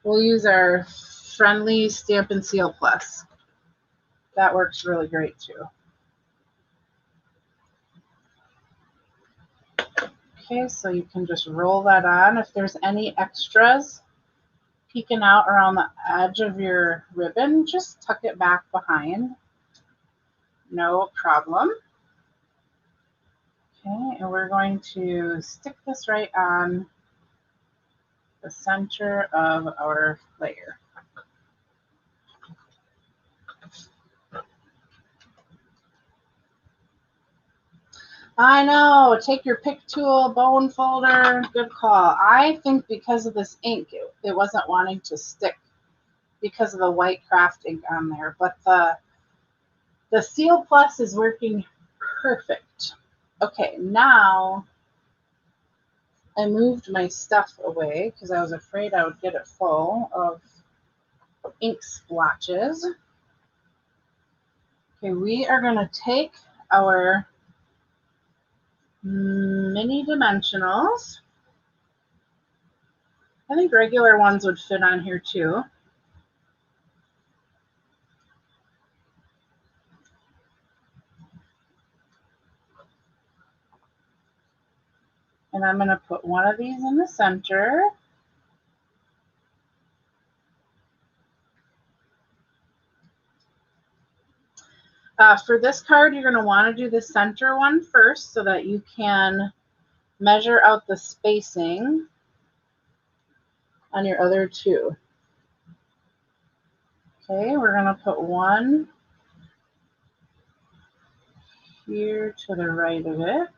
We'll use our friendly Stamp and Seal Plus. That works really great too. Okay, so you can just roll that on. If there's any extras peeking out around the edge of your ribbon, just tuck it back behind. No problem. Okay, and we're going to stick this right on the center of our layer. I know, take your pick tool, bone folder, good call. I think because of this ink, it wasn't wanting to stick because of the white craft ink on there, but the Seal Plus is working perfect. Okay, now I moved my stuff away because I was afraid I would get it full of ink splotches. Okay, we are going to take our mini dimensionals. I think regular ones would fit on here too. And I'm going to put one of these in the center. For this card, you're going to want to do the center one first so that you can measure out the spacing on your other two. Okay, we're going to put one here to the right of it.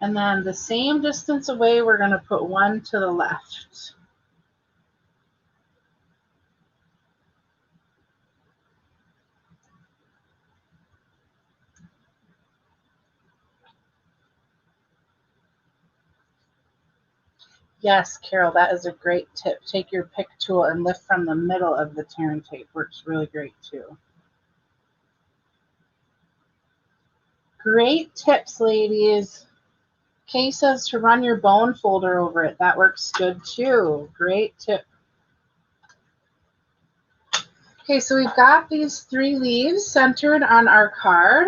And then the same distance away, we're going to put one to the left. Yes, Carol, that is a great tip. Take your pick tool and lift from the middle of the tear and tape. Works really great too. Great tips, ladies. Kay says to run your bone folder over it. That works good too. Great tip. Okay, so we've got these 3 leaves centered on our card.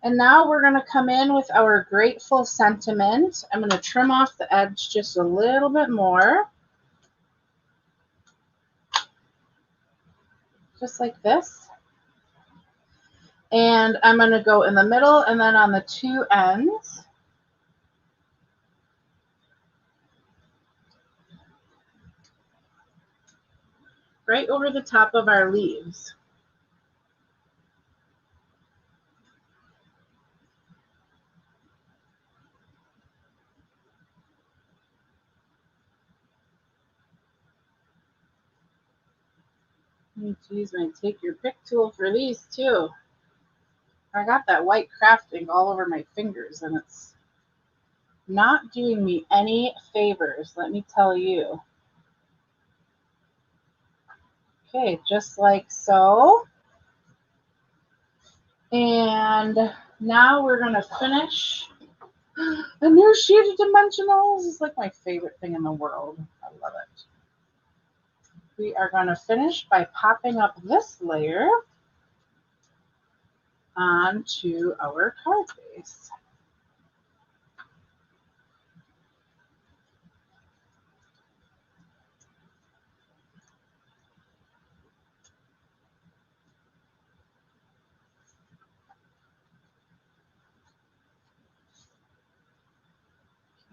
And now we're going to come in with our grateful sentiment. I'm going to trim off the edge just a little bit more. Just like this. And I'm going to go in the middle and then on the 2 ends. Right over the top of our leaves. I need to use my take your pick tool for these too. I got that white craft ink all over my fingers and it's not doing me any favors, let me tell you. Okay, just like so. And now we're going to finish a new sheet of dimensionals. It's like my favorite thing in the world. I love it. We are going to finish by popping up this layer onto our card base.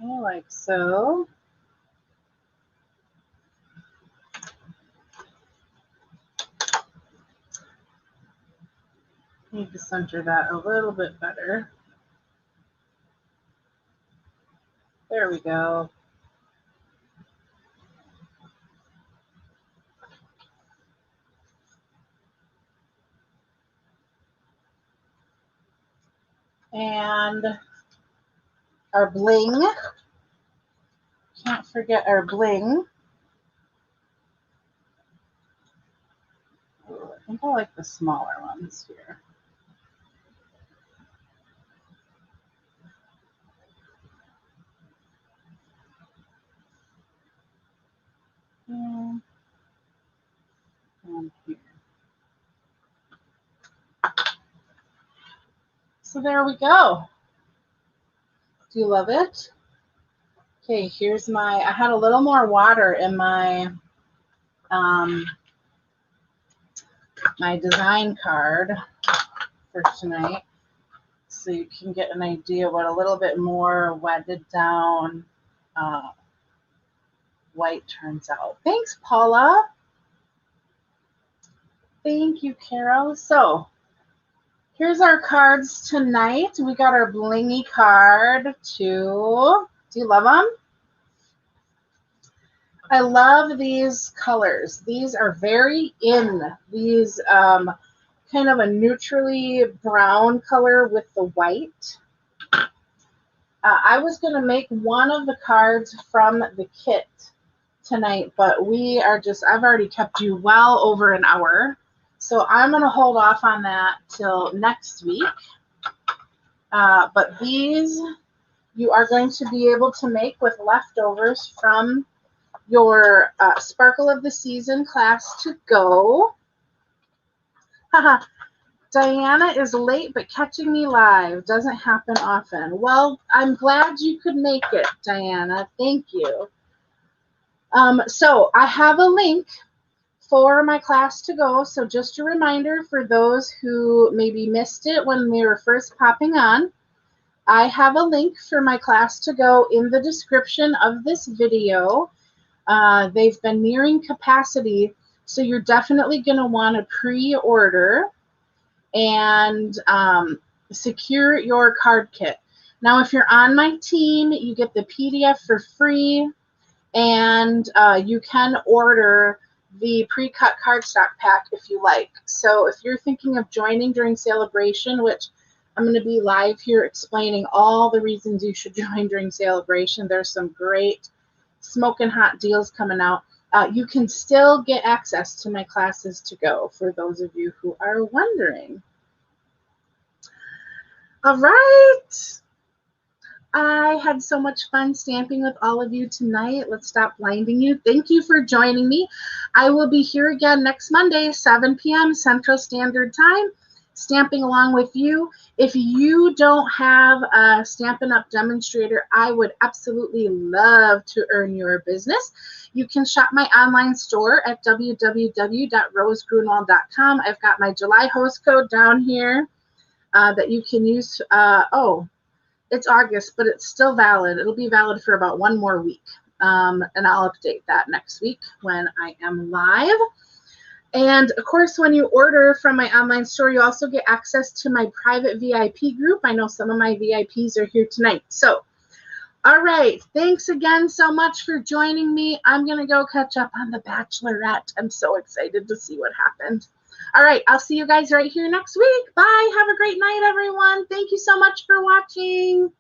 Okay, like so. Need to center that a little bit better. There we go. And our bling. Can't forget our bling. Ooh, I think I like the smaller ones here. And here. So there we go. Do you love it? Okay, here's my, I had a little more water in my my design card for tonight, so you can get an idea what a little bit more wetted down white turns out. Thanks, Paula. Thank you, Carol. So here's our cards tonight. We got our Blingy card too. Do you love them? I love these colors. These are very in. These kind of a neutrally brown color with the white. I was going to make one of the cards from the kit tonight, but we are just, I've already kept you well over an hour. So I'm going to hold off on that till next week. But these you are going to be able to make with leftovers from your Sparkle of the Season class to go. Haha. Diana is late, but catching me live doesn't happen often. Well, I'm glad you could make it, Diana. Thank you. So I have a link for my class to go. So just a reminder for those who maybe missed it when we were first popping on, I have a link for my class to go in the description of this video. They've been nearing capacity, so you're definitely going to want to pre-order and secure your card kit. Now, if you're on my team, you get the PDF for free, and you can order the pre-cut cardstock pack if you like. So if you're thinking of joining during Celebration, which I'm going to be live here explaining all the reasons you should join during Celebration. There's some great smoking hot deals coming out. You can still get access to my classes to go for those of you who are wondering. All right. I had so much fun stamping with all of you tonight. Let's stop blinding you. Thank you for joining me. I will be here again next Monday, 7 p.m. Central Standard Time, stamping along with you. If you don't have a Stampin' Up! Demonstrator, I would absolutely love to earn your business. You can shop my online store at www.rosegrunwald.com. I've got my July host code down here that you can use. Oh, it's August, but it's still valid. It'll be valid for about one more week. And I'll update that next week when I am live. And of course, when you order from my online store, you also get access to my private VIP group. I know some of my VIPs are here tonight. So, all right. Thanks again so much for joining me. I'm going to go catch up on The Bachelorette. I'm so excited to see what happened. All right. I'll see you guys right here next week. Bye. Have a great night, everyone. Thank you so much for watching.